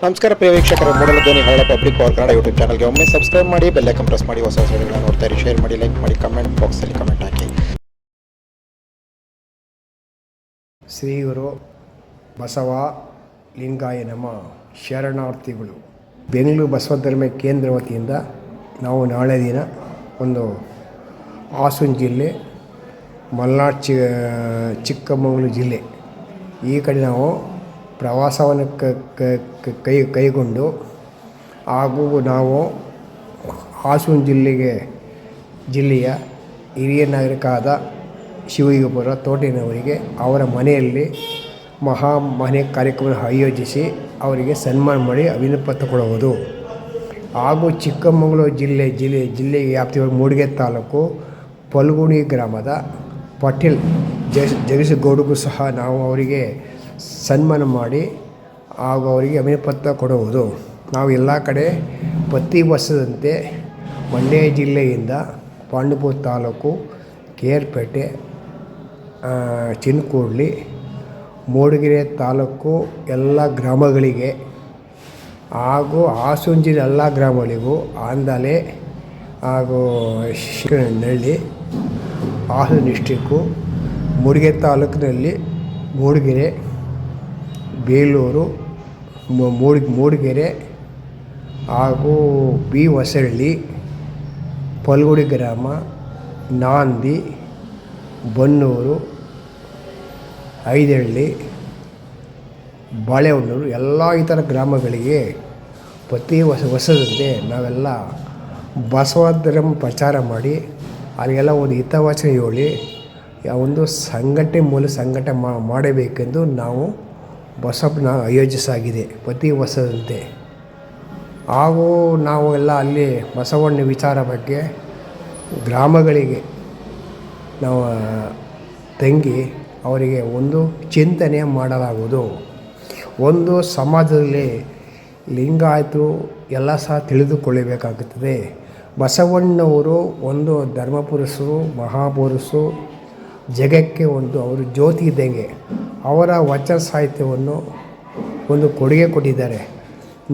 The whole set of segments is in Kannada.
ನಮಸ್ಕಾರ ಪ್ರಿಯ ವೀಕ್ಷಕರು, ಮೂಡಲ ಧ್ವನಿ ಹಳ್ಳ ಪಬ್ಲಿಕ್ ಪವರ್ ಕನ್ನಡ ಯೂಟ್ಯೂಬ್ ಚಾನಲ್ಗೆ ಒಮ್ಮೆ ಸಬ್ಸ್ಕ್ರೈಬ್ ಮಾಡಿ, ಬೆಲ್ ಐಕಾನ್ ಪ್ರೆಸ್ ಮಾಡಿ, ಹೊಸ ವಿಡಿಯೋಗಳನ್ನು ನೋಡ್ತಾ ಇರಿ. ಶೇರ್ ಮಾಡಿ, ಲೈಕ್ ಮಾಡಿ, ಕಮೆಂಟ್ ಬಾಕ್ಸಲ್ಲಿ ಕಮೆಂಟ್ ಹಾಕಿ. ಶ್ರೀ ಗುರು ಬಸವ ಲಿಂಗಾಯ ನಮ ಶರಣಾರ್ಥಿಗಳು. ಬೆಂಗಳೂರು ಬಸವ ಧರ್ಮ ಕೇಂದ್ರ ವತಿಯಿಂದ ನಾವು ನಾಳೆ ದಿನ ಒಂದು ಹಾಸನ ಜಿಲ್ಲೆ, ಮಲೆನಾಡು ಚಿಕ್ಕಮಗಳೂರು ಜಿಲ್ಲೆ ಈ ಕಡೆ ನಾವು ಪ್ರವಾಸವನ್ನು ಕೈಗೊಂಡು ಹಾಗೂ ನಾವು ಹಾಸನ ಜಿಲ್ಲೆಯ ಹಿರಿಯ ನಾಗರಿಕರಾದ ಶಿವಯೋಗಿಪುರ ತೋಟಿನವರಿಗೆ ಅವರ ಮನೆಯಲ್ಲಿ ಮನೆ ಕಾರ್ಯಕ್ರಮ ಆಯೋಜಿಸಿ ಅವರಿಗೆ ಸನ್ಮಾನ ಮಾಡಿ ಅಭಿನಂದನೆ ಪತ್ರ ಕೊಡುವುದು. ಹಾಗೂ ಚಿಕ್ಕಮಗಳೂರು ಜಿಲ್ಲೆ ವ್ಯಾಪ್ತಿಯ ಮೂಡಿಗೆ ತಾಲೂಕು ಪಲ್ಗುಣಿ ಗ್ರಾಮದ ಪಟೇಲ್ ಜಗದೀಶಗೌಡಗೂ ಸಹ ನಾವು ಅವರಿಗೆ ಸನ್ಮಾನ ಮಾಡಿ ಹಾಗೂ ಅವರಿಗೆ ಅಭಿನಂದನೆ ಪತ್ರ ಕೊಡುವುದು. ನಾವು ಎಲ್ಲ ಕಡೆ ಪ್ರತಿ ವರ್ಷದಂತೆ ಮಂಡ್ಯ ಜಿಲ್ಲೆಯಿಂದ ಪಾಂಡವಪುರ ತಾಲೂಕು, ಕೇರ್ಪೇಟೆ, ಚಿನಕುರ್ಳಿ, ಮೂಡಿಗೆರೆ ತಾಲೂಕು ಎಲ್ಲ ಗ್ರಾಮಗಳಿಗೆ ಹಾಗೂ ಹಾಸನ ಜಿಲ್ಲೆ ಎಲ್ಲ ಗ್ರಾಮಗಳಿಗೂ ಆಂದಲೆ ಹಾಗೂ ಶಿವನಹಳ್ಳಿ, ಹಾಸನ ಡಿಸ್ಟಿಕ್ಕು, ಮೂಡಿಗೆರೆ ತಾಲೂಕಿನಲ್ಲಿ ಮೂಡಿಗೆರೆ, ಬೇಲೂರು, ಮೂಡಿಗೆರೆ ಹಾಗೂ ಹೊಸಳ್ಳಿ, ಪಲ್ಗುಡಿ ಗ್ರಾಮ, ನಾಂದಿ, ಬನ್ನೂರು, ಐದಹಳ್ಳಿ, ಬಾಳೆಹೊನ್ನೂರು ಎಲ್ಲ ಈ ಥರ ಗ್ರಾಮಗಳಿಗೆ ಪ್ರತಿ ವರ್ಷದಂತೆ ನಾವೆಲ್ಲ ಬಸವ ಧರ್ಮ ಪ್ರಚಾರ ಮಾಡಿ ಅಲ್ಲಿಗೆಲ್ಲ ಒಂದು ಹಿತವಚನ ಹೇಳಿ ಒಂದು ಸಂಘಟನೆ ಮಾಡಬೇಕೆಂದು ನಾವು ಬಸವನ ಆಯೋಜಿಸಾಗಿದೆ ಪ್ರತಿ ವರ್ಷದಂತೆ. ಹಾಗೂ ನಾವು ಎಲ್ಲ ಅಲ್ಲಿ ಬಸವಣ್ಣ ವಿಚಾರ ಬಗ್ಗೆ ಗ್ರಾಮಗಳಿಗೆ ನಾವು ತಂಗಿ ಅವರಿಗೆ ಒಂದು ಚಿಂತನೆ ಮಾಡಲಾಗುವುದು. ಒಂದು ಸಮಾಜದಲ್ಲಿ ಲಿಂಗಾಯತರು ಎಲ್ಲ ಸಹ ತಿಳಿದುಕೊಳ್ಳಬೇಕಾಗುತ್ತದೆ. ಬಸವಣ್ಣವರು ಒಂದು ಧರ್ಮಪುರುಷರು, ಮಹಾಪುರುಷರು, ಜಗಕ್ಕೆ ಒಂದು ಜ್ಯೋತಿ ಇದ್ದಂಗೆ. ಅವರ ವಚನ ಸಾಹಿತ್ಯವನ್ನು ಒಂದು ಕೊಡುಗೆ ಕೊಟ್ಟಿದ್ದಾರೆ.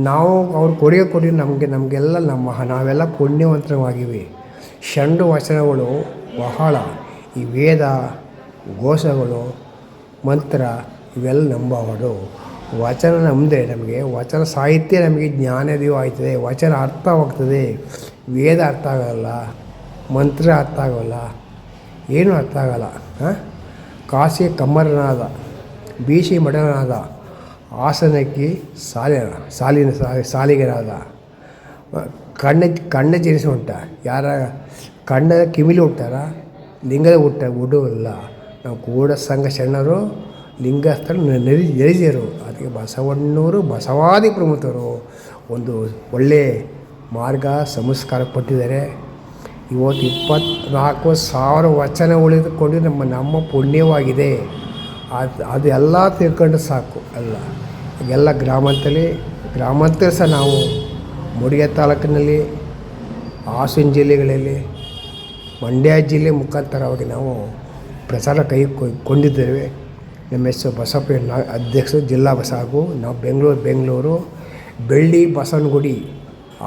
ನಾವು ಅವ್ರು ಕೊಡುಗೆ ಕೊಟ್ಟಿದ್ದು ನಮಗೆಲ್ಲ ನಾವೆಲ್ಲ ಪುಣ್ಯವಂತರಾಗಿವೆ. ಷಂಡು ವಚನಗಳು ಬಹಳ, ಈ ವೇದ ಘೋಷಗಳು, ಮಂತ್ರ ಇವೆಲ್ಲ ನಂಬಬಹುದು. ವಚನ ನಂಬಿದ್ರೆ ನಮಗೆ ವಚನ ಸಾಹಿತ್ಯ ನಮಗೆ ಜ್ಞಾನೋದಯ ಆಯ್ತದೆ, ವಚನ ಅರ್ಥವಾಗ್ತದೆ. ವೇದ ಅರ್ಥ ಆಗೋಲ್ಲ, ಮಂತ್ರ ಅರ್ಥ ಆಗೋಲ್ಲ, ಏನೂ ಅರ್ಥ ಆಗೋಲ್ಲ. ಕಾಶಿ ಕಮ್ಮರನಾದ, ಬೀಸಿ ಮಡನಾದ, ಹಾಸನಕ್ಕಿ ಸಾಲಿಗನಾದ, ಕಣ್ಣ ಜನಿಸಿ ಉಂಟ, ಯಾರ ಕಣ್ಣದ ಕಿಮಿಲಿ ಹುಟ್ಟಾರ, ಲಿಂಗದ ಹುಡುವಲ್ಲ. ನಾವು ಕೂಡ ಸಂಘ ಶರಣರು ಲಿಂಗಸ್ಥರು ನೆರೆದಿರು. ಅದಕ್ಕೆ ಬಸವಣ್ಣವರು ಬಸವಾದಿ ಪ್ರಮುಖರು ಒಂದು ಒಳ್ಳೆಯ ಮಾರ್ಗ ಸಂಸ್ಕಾರ ಕೊಟ್ಟಿದ್ದಾರೆ. ಇವತ್ತು 24,000 ವಚನ ಉಳಿದುಕೊಂಡು ನಮ್ಮ ಪುಣ್ಯವಾಗಿದೆ. ಅದು ಎಲ್ಲ ತಿಳ್ಕೊಂಡು ಸಾಕು. ಎಲ್ಲ ಗ್ರಾಮಾಂತರ ಸಹ ನಾವು ಮೂಡಿಗೆ ತಾಲೂಕಿನಲ್ಲಿ, ಹಾಸನ ಜಿಲ್ಲೆಗಳಲ್ಲಿ, ಮಂಡ್ಯ ಜಿಲ್ಲೆ ಮುಖಾಂತರವಾಗಿ ನಾವು ಪ್ರಚಾರ ಕೊಂಡಿದ್ದೇವೆ. ನಮ್ಮ ಹೆಸರು ಬಸಪ್ಪ ಅಧ್ಯಕ್ಷರು, ಜಿಲ್ಲಾ ಬಸ. ಹಾಗೂ ನಾವು ಬೆಂಗಳೂರು ಬೆಳ್ಳಿ ಬಸವನಗುಡಿ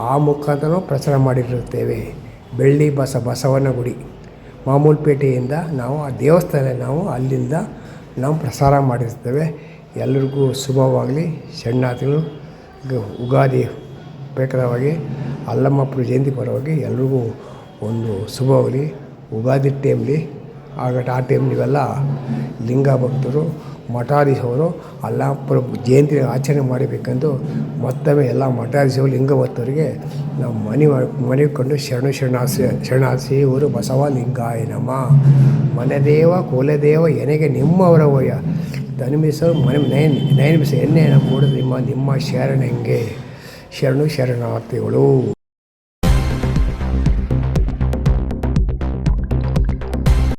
ಆ ಮುಖಾಂತರ ಪ್ರಚಾರ ಮಾಡಿರುತ್ತೇವೆ. ಬೆಳ್ಳಿ ಬಸವನ ಗುಡಿ ಮಾಮೂಲುಪೇಟೆಯಿಂದ ನಾವು ಆ ದೇವಸ್ಥಾನ ಅಲ್ಲಿಂದ ನಾವು ಪ್ರಸಾರ ಮಾಡಿರ್ತೇವೆ. ಎಲ್ಲರಿಗೂ ಶುಭವಾಗಲಿ. ಶರಣಾರ್ಥಿಗಳು ಉಗಾದಿ ಪ್ರಯುಕ್ತವಾಗಿ ಅಲ್ಲಮ್ಮಪ್ಪನ ಜಯಂತಿ ಪರವಾಗಿ ಎಲ್ರಿಗೂ ಒಂದು ಶುಭವಾಗಲಿ. ಉಗಾದಿ ಟೈಮ್ಲಿ ಆ ಟೈಮ್ ನೀವೆಲ್ಲ ಲಿಂಗ ಭಕ್ತರು, ಮಠಾಧೀಶವರು ಅಲ್ಲಮ್ಮಪ್ಪನ ಜಯಂತಿ ಆಚರಣೆ ಮಾಡಬೇಕೆಂದು ಮತ್ತೊಮ್ಮೆ ಎಲ್ಲ ಮಠಾಧೀಶರು, ಲಿಂಗ ಭಕ್ತರಿಗೆ ನಾವು ಮನವಿ ಕೊಂಡು ಶರಣಾರ್ಥಿ ಊರು ಬಸವ ಲಿಂಗಾಯ ನಮ. ಮನೆದೇವ ಕುಲದೇವ ಎನೆಗೆ ನಿಮ್ಮವರ ವಯ ತನಿಮಿಸು ನಯನಿಮಿಸ ಎನ್ನೆಯನ್ನು ಕೂಡ ನಿಮ್ಮ ಶರಣಂಗೆ ಶರಣಾರ್ಥಿಗಳು.